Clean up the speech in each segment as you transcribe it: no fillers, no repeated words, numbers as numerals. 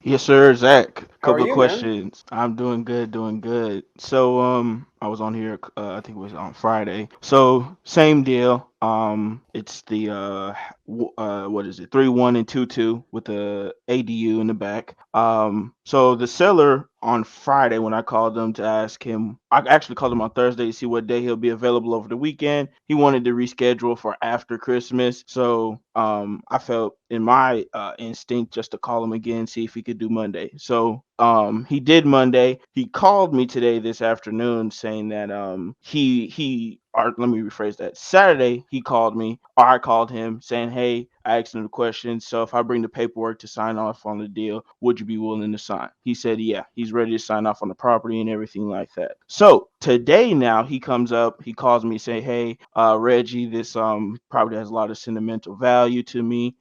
Yes, sir, Zach. How are Couple of you, man? questions. I'm doing good, doing good. So, I was on here. I think it was on Friday. So, same deal. It's the what is it? 3-1 and 2-2 with the ADU in the back. So the seller on Friday when I called him to ask him, I actually called him on Thursday to see what day he'll be available over the weekend. He wanted to reschedule for after Christmas. So, I felt in my instinct just to call him again, see if he could do Monday. So, he did Monday. He called me today this afternoon saying that he or let me rephrase that. Saturday he called me or I called him saying, "Hey, I asked him the question. So if I bring the paperwork to sign off on the deal, would you be willing to sign?" He said, "Yeah." He's ready to sign off on the property and everything like that. So today now he comes up, he calls me, say, "Hey, Reggie, this property has a lot of sentimental value to me,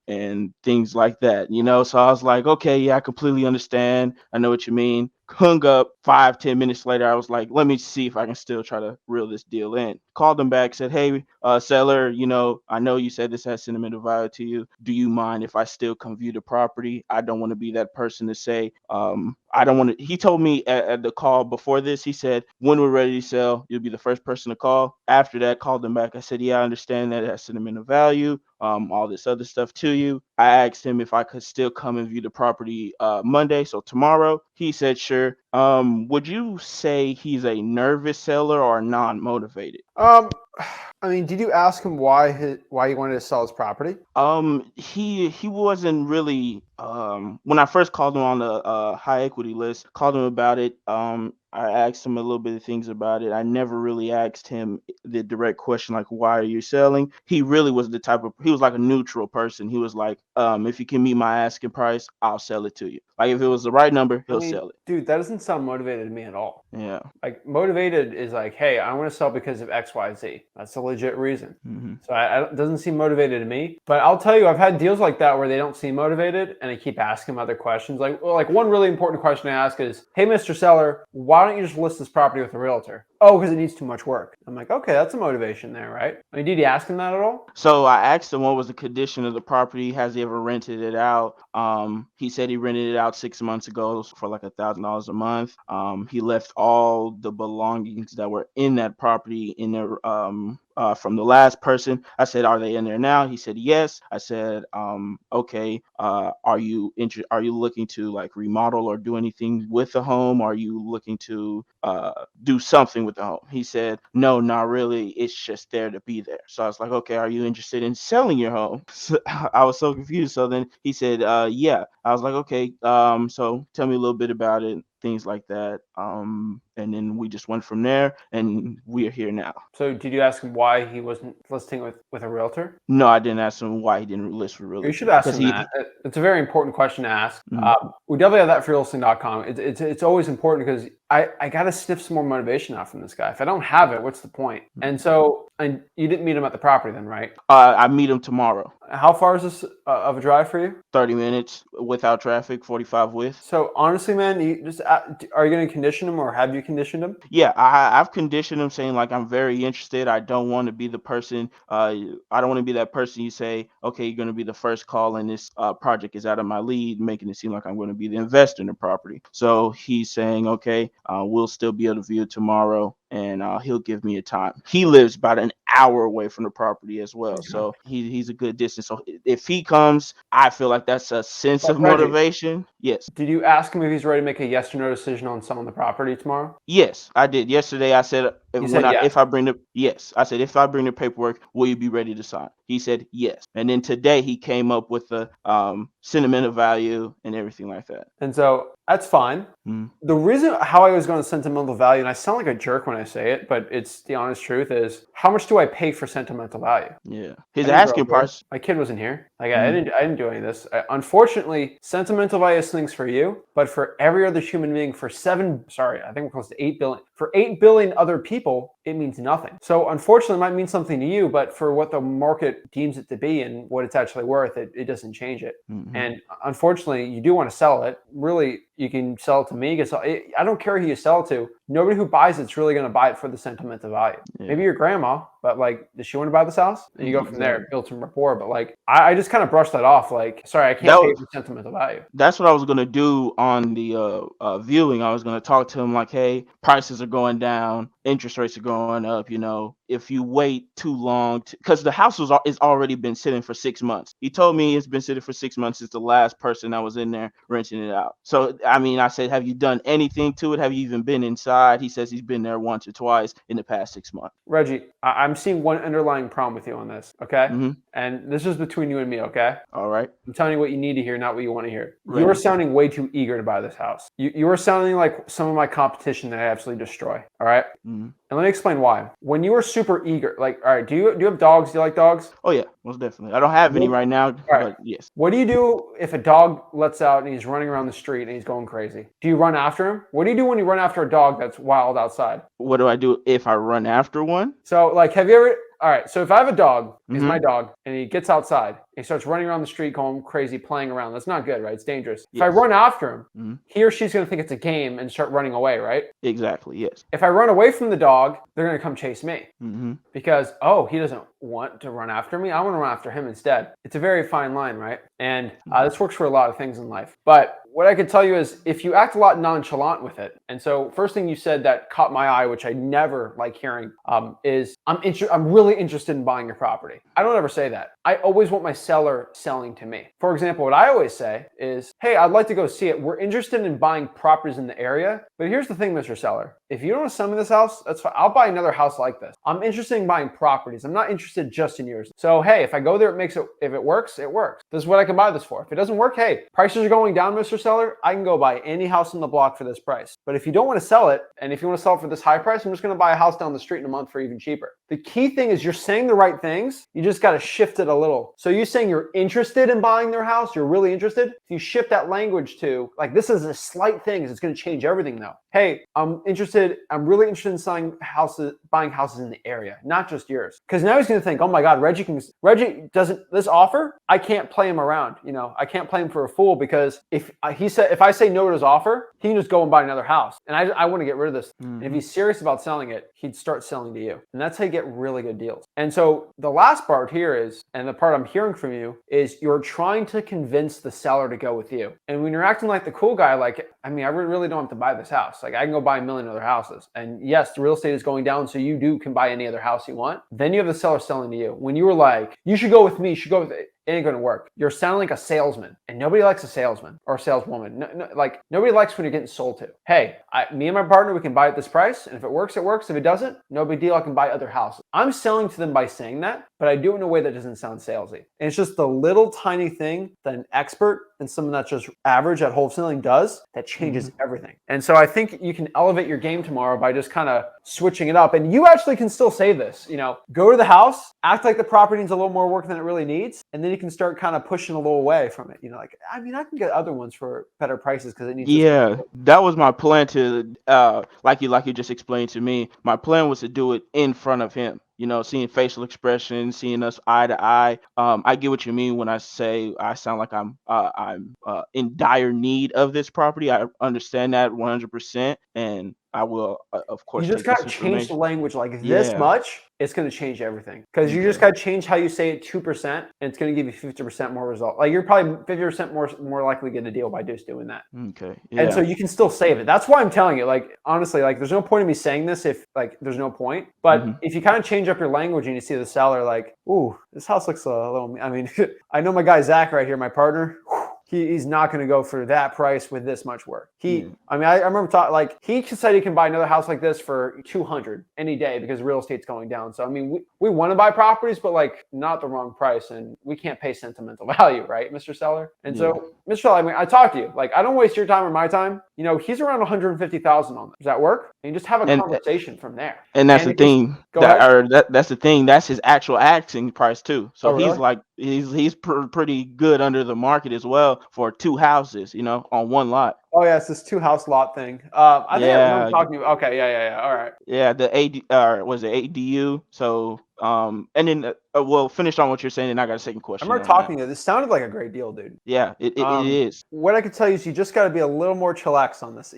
and things like that, you know." So I was like, "Okay, yeah, I completely understand. I know what you mean." Hung up 5, 10 minutes later. I was like, let me see if I can still try to reel this deal in. Called them back, said, "Hey, seller, I know you said this has sentimental value to you. Do you mind if I still come view the property? I don't want to be that person to say, I don't want to." He told me at the call before this, he said, "When we're ready to sell, you'll be the first person to call." After that, called them back. I said, "Yeah, I understand that it has sentimental value, all this other stuff to you." I asked him if I could still come and view the property Monday, so tomorrow. He said, "Sure." Would you say he's a nervous seller or non-motivated? Um, I mean, did you ask him why he wanted to sell his property? He wasn't really when I first called him on the high equity list, called him about it. I asked him a little bit of things about it. I never really asked him the direct question like, "Why are you selling?" He really was the type of he was like a neutral person. He was like, "If you can meet my asking price, I'll sell it to you. Like if it was the right number, I he'll mean, sell it." dude, that doesn't sound motivated to me at all. Yeah. Like motivated is like, hey, I want to sell because of X, Y, Z. That's a legit reason. Hmm. So it doesn't seem motivated to me. But I'll tell you, I've had deals like that where they don't seem motivated, and I keep asking them other questions. Like one really important question I ask is, "Hey, Mr. Seller, why don't you just list this property with a realtor?" "Oh, because it needs too much work." I'm like, okay, that's a motivation there, right? I mean, did you ask him that at all? So I asked him what was the condition of the property. Has he ever rented it out? He said he rented it out 6 months ago for like $1,000 a month. He left all the belongings that were in that property in there. From the last person. I said, "Are they in there now?" He said, "Yes." I said, "Okay. Are you looking to like remodel or do anything with the home? Are you looking to do something with the home?" He said, "No, not really. It's just there to be there." So I was like, "Okay, are you interested in selling your home?" So I was so confused. So then he said, "Yeah." I was like, "Okay, so tell me a little bit about it, things like that." And then we just went from there, and we are here now. So did you ask him why he wasn't listing with a realtor? No, I didn't ask him why he didn't list for You should realtor ask because him that. It's a very important question to ask. mhm, We definitely have that for Wholesaling.com. It's always important because I got to sniff some more motivation out from this guy. If I don't have it, what's the point? And mhm. so, and you didn't meet him at the property then, right? I meet him tomorrow. How far is this of a drive for you? 30 minutes without traffic, 45 with. So honestly, man, you just are you going to condition him or have you conditioned him? Yeah, I've conditioned him saying like I'm very interested. I don't want to be the person. I don't want to be that person you say, okay, you're going to be the first call, and this project is out of my lead, making it seem like I'm going to be the investor in the property. So he's saying, okay, we'll still be able to view it tomorrow, and he'll give me a time. He lives about an hour away from the property as well, Okay. so he's a good distance. So if he comes, I feel like that's a sense But of Reggie, motivation. Yes. did you ask him if he's ready to make a yes or no decision on selling the property tomorrow? Yes, I did. Yesterday I said You said yes. if I bring the yes, I said if I bring the paperwork, will you be ready to sign? He said yes. And then today he came up with the sentimental value and everything like that. And so that's fine. Mm, The reason how I was going to sentimental value, and I sound like a jerk when I say it, but it's the honest truth, is how much do I pay for sentimental value? yeah. I His didn't grow asking up here. price. My kid wasn't here. Like Mm, I didn't do any of this. Unfortunately, sentimental value is things for you, but for every other human being, I think we're close to 8 billion. For 8 billion other people, it means nothing. So unfortunately, it might mean something to you, but for what the market deems it to be and what it's actually worth, it doesn't change it. mm-hmm, And unfortunately, you do want to sell it. Really, You can sell it to me. You can sell, I don't care who you sell it to. Nobody who buys it's really going to buy it for the sentimental value. Yeah. Maybe your grandma, but like, does she want to buy this house? And you go from there, Exactly. build some rapport. But like, I just kind of brushed that off. Like, sorry, I That can't pay was for sentimental value. that's what I was gonna do on the viewing. I was gonna talk to him like, hey, prices are going down, interest rates are going up. If you wait too long, because the house is already been sitting for 6 months. He told me it's been sitting for 6 months. It's the last person that was in there renting it out. So I mean, I said, have you done anything to it? Have you even been inside? He says he's been there once or twice in the past 6 months. Reggie, I'm seeing one underlying problem with you on this. Okay. Mm-hmm. And this is between you and me. Okay. All right, I'm telling you what you need to hear, not what you want to hear. You're ready. sounding way too eager to buy this house. You are sounding like some of my competition that I absolutely destroy. All right. Mm-hmm. And let me explain why. When you are super eager, like, all right, do you have dogs? Do you like dogs? Oh yeah, most definitely. I don't have any What, right now, all right. but yes. What do you do if a dog lets out and he's running around the street and he's going crazy? Do you run after him? What do you do when you run after a dog that's wild outside? What do I do if I run after one? So, like, have you ever? All right. So, if I have a dog, he's Mm-hmm. my dog, and he gets outside, and he starts running around the street, going crazy, playing around. That's not good, right? It's dangerous. If I Yes. run after him, Mm-hmm. he or she's going to think it's a game and start running away, right? Exactly. Yes. If I run away from the dog, they're going to come chase me Mm-hmm. because, oh, he doesn't want to run after me. I want to run after him instead. It's a very fine line, right? And this works for a lot of things in life. But what I could tell you is if you act a lot nonchalant with it, and so first thing you said that caught my eye, which I never like hearing, is I'm really interested in buying your property. I don't ever say that. I always want my seller selling to me. For example, what I always say is, hey, I'd like to go see it. We're interested in buying properties in the area, but here's the thing, Mr. Seller. If you don't want to sell me this house, that's fine. I'll buy another house like this. I'm interested in buying properties. I'm not interested just in yours. So, hey, if I go there, if it works, it works. This is what I can buy this for. If it doesn't work, hey, prices are going down, Mr. Seller. I can go buy any house on the block for this price. But if you don't want to sell it, and if you want to sell it for this high price, I'm just going to buy a house down the street in a month for even cheaper. The key thing is you're saying the right things. You just got to shift it a little. So you're saying you're interested in buying their house. You're really interested. If you shift that language to like, this is a slight thing. It's going to change everything though. Hey, I'm really interested in buying houses in the area, not just yours. Because now he's going to think, oh my God, Reggie doesn't, this offer, I can't play him around. I can't play him for a fool because if I say no to his offer, he can just go and buy another house. And I want to get rid of this. Mm-hmm. And if he's serious about selling it, he'd start selling to you. And that's how you get really good deals. And so the last part here is, and the part I'm hearing from you is you're trying to convince the seller to go with you. And when you're acting like the cool guy, like, I really don't have to buy this house. Like I can go buy a million other houses. And yes, the real estate is going down. So you can buy any other house you want. Then you have the seller selling to you. When you were like, you should go with me, you should go with it. It ain't gonna work. You're sounding like a salesman, and nobody likes a salesman or a saleswoman. Like nobody likes when you're getting sold to. Hey, me and my partner, we can buy at this price, and if it works, it works. If it doesn't, no big deal. I can buy other houses. I'm selling to them by saying that, but I do it in a way that doesn't sound salesy. And it's just the little tiny thing that an expert and someone that's just average at wholesaling does that changes everything. And so I think you can elevate your game tomorrow by just kind of switching it up. And you actually can still say this. Go to the house, act like the property needs a little more work than it really needs, and then you can start kind of pushing a little away from it. I can get other ones for better prices because it needs. Yeah, that was my plan to like you just explained to me. My plan was to do it in front of him. Seeing facial expression, seeing us eye to eye. I get what you mean when I say I sound like I'm in dire need of this property. I understand that 100%, and I will, of course, You just take got this to change the information. language like this Yeah. much. It's going to change everything because you just Okay. got to change how you say it 2%, and it's going to give you 50% more result. Like you're probably 50% more likely to get a deal by just doing that. Okay. And so Yeah. you can still save it. That's why I'm telling you, like, honestly, like there's no point in me saying this if like there's no point. But Hmm. if you kind of change up your language and you see the seller like, ooh, this house looks a little, I know my guy Zach right here, my partner. He's not going to go for that price with this much work. Yeah. I remember talking like he said he can buy another house like this for 200 any day because real estate's going down. So we want to buy properties, but like not the wrong price, and we can't pay sentimental value, right, Mr. Seller? And Yeah. so, Mr. Seller, I talked to you. Like I don't waste your time or my time. He's around 150,000 on that. Does that work? And you just have a And conversation from there. and that's And the it just thing go ahead. that's the thing. That's his actual asking price too. Oh, So he's really? like he's pretty good under the market as well for two houses, on one lot. Oh yeah, it's this 2-house lot thing. I think I remember Yeah, talking to you. Okay, yeah. All right. yeah, the AD was it ADU? So and then well, finish on what you're saying, and I got a second I question remember on that. talking to you. This sounded like a great deal, dude. Yeah, it Um, is. what I can tell you is you just got to be a little more chillax on this.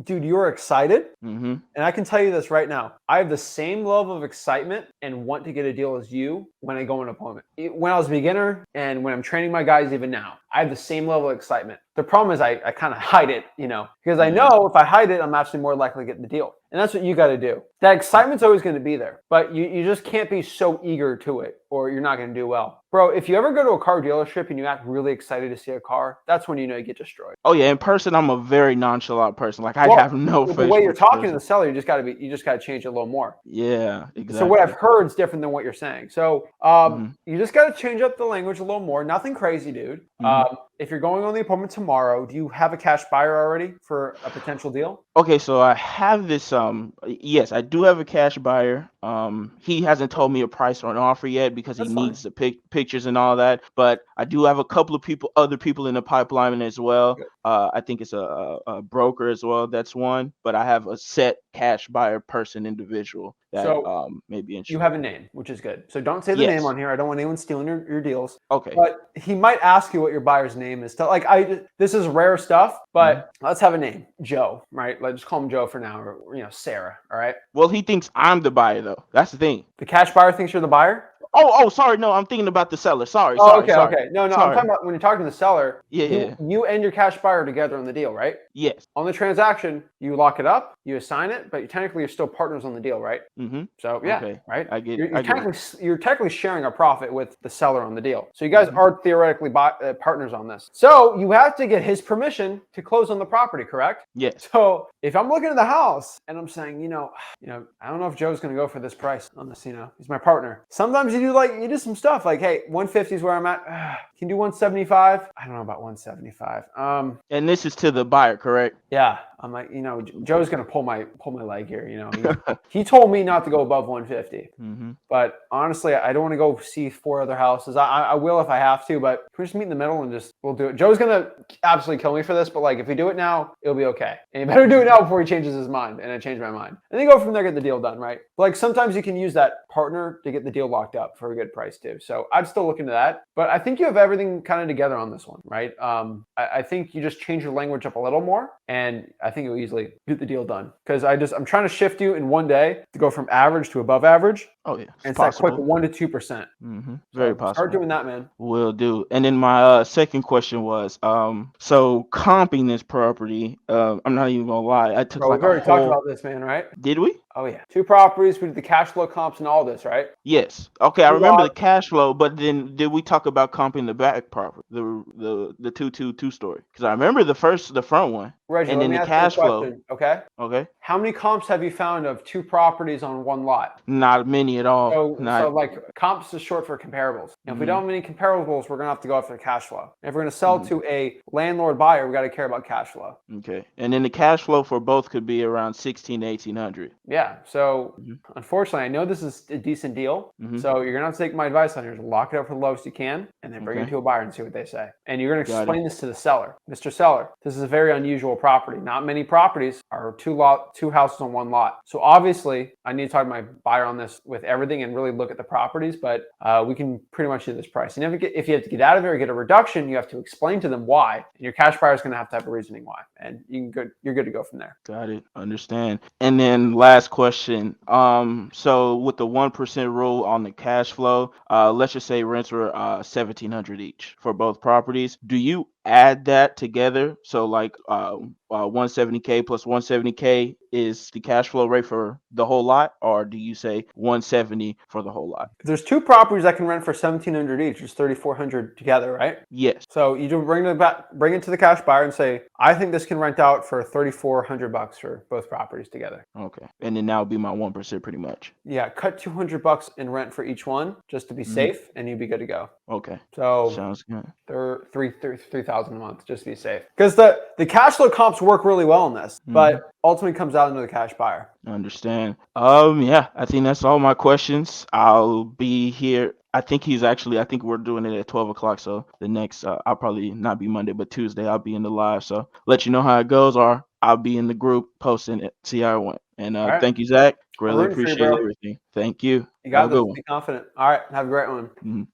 Dude, you're excited. Mm-hmm. And I can tell you this right now. I have the same level of excitement and want to get a deal as you when I go on an appointment. When I was a beginner and when I'm training my guys even now, I have the same level of excitement. The problem is I kind of hide it, because I Yeah. know if I hide it, I'm actually more likely to get the deal. And that's what you got to do. That excitement's always going to be there, but you just can't be so eager to it or you're not going to do well. Bro, if you ever go to a car dealership and you act really excited to see a car, that's when you know you get destroyed. Oh yeah, in person I'm a very nonchalant person. Like I Well, have no with the way facial you're talking to expression. the seller, you just got to change it a little more. Yeah, So what I've exactly. heard is different than what you're saying. So Mm-hmm. you just got to change up the language a little more. Nothing crazy, dude. Mm-hmm. If you're going on the appointment tomorrow, do you have a cash buyer already for a potential deal? Okay, so I have this yes, I do have a cash buyer. He hasn't told me a price or an offer yet because he That's fine. needs the pictures and all that, but I do have a couple of other people in the pipeline as well. Good. I think it's a broker as well. That's one, but I have a set cash buyer person individual that So may be you interested. have a name, which is good. So don't say the name Yes. on here. I don't want anyone stealing your deals. Okay. But he might ask you what your buyer's name is. This is rare stuff, Mhm. but let's have a name. Joe, right? Let's just call him Joe for now, or Sarah. All right. Well, he thinks I'm the buyer though. That's the thing. The cash buyer thinks you're the buyer. Oh, sorry. No, I'm thinking about the seller. Sorry, Oh, sorry, okay, sorry, okay. No, I'm sorry. talking about when you're talking to the seller. Yeah, You yeah. you and your cash buyer are together on the deal, right? Yes. On the transaction, you lock it up, you assign it, but technically you're still partners on the deal, right? Mm-hmm. So yeah, Okay. right. I get You're, I get it. you're technically sharing a profit with the seller on the deal. So you guys Mhm. are theoretically partners on this. So you have to get his permission to close on the property, correct? Yes. So if I'm looking at the house and I'm saying, I don't know if Joe's going to go for this price on this. He's my partner. Sometimes you do some stuff like, hey, 150 is where I'm at. Can you do 175? I don't know about 175. And this is to the buyer, correct? Yeah, I'm like, Joe's gonna pull my leg here. He told me not to go above 150, Mm-hmm. but honestly, I don't want to go see 4 other houses. I will if I have to, but can we just meet in the middle and we'll do it? Joe's gonna absolutely kill me for this, but like if we do it now, it'll be okay. And you better do it now before he changes his mind. And I changed my mind. And then go from there, get the deal done, right? Like sometimes you can use that partner to get the deal locked up for a good price too. So I'd still look into that, but I think you have everything kind of together on this one, right? I think you just change your language up a little more, and I think you'll easily get the deal done. Because I'm trying to shift you in one day to go from average to above average. Oh yeah, And it's it's that quick possible. 1 to 2%. Mm-hmm. Very So start possible. doing that, man. Will do. And then my second question was, so comping this property, I'm not even gonna lie, I took Bro, like we've a already talked whole. about this, man, right? Did we? Oh yeah. 2 properties, we did the cash flow comps and all this, right? Yes. Okay, I 2 remember the lots. cash flow, but then did we talk about comping the back property, the two story? Because I remember the front one, Reggie, and let then me the ask you a cash flow. question, okay? Okay. How many comps have you found of 2 properties on 1 lot? Not many at all. So Not. like comps is short for comparables. If we Mm-hmm. don't have any comparables, we're gonna have to go after cash flow. If we're gonna sell Mm-hmm. to a landlord buyer, we got to care about cash flow. Okay. And then the cash flow for both could be around 16 to 1800. Yeah. So Mm-hmm. unfortunately, I know this is a decent deal. Mm-hmm. So you're gonna have to take my advice on here. Lock it up for the lowest you can, and then bring it Okay. to a buyer and see what they say. And you're gonna Got it. explain this to the seller, Mr. Seller. This is a very unusual property. Not many properties are 2 houses on 1 lot. So obviously, I need to talk to my buyer on this with everything and really look at the properties. But we can pretty much do this price. And if you have to get out of it or get a reduction, you have to explain to them why. And your cash buyer is gonna have to have a reasoning why. And you're good to go from there. Got it. Understand. And then last question. So with the 1% rule on the cash flow, let's just say rents were 1700 each for both properties. Do you add that together? So like 170K plus 170K is the cash flow rate for the whole lot, or do you say 170 for the whole lot? If there's 2 properties that can rent for 1,700 each, it's 3,400 together, right? Yes. So you do bring it to the cash buyer and say, I think this can rent out for $3,400 for both properties together. Okay. And then that would be my 1% pretty much. Yeah, cut $200 in rent for each one just to be safe, and you'd be good to go. Okay. So Sounds good. they're 3,000 a month just to be safe. Because the cash flow comps work really well in this, but ultimately comes out into the cash buyer. Understand. Yeah, I think that's all my questions. I'll be here I think he's actually. I think we're doing it at 12 o'clock. So the next, I'll probably not be Monday, but Tuesday I'll be in the live. So let you know how it goes, or I'll be in the group posting it, see how it went. And All right. thank you, Zach. I'm Greatly rooting for you, appreciate bro. everything. Thank you. You Have a got good this. one. Be confident. All right. Have a great one. Mhm.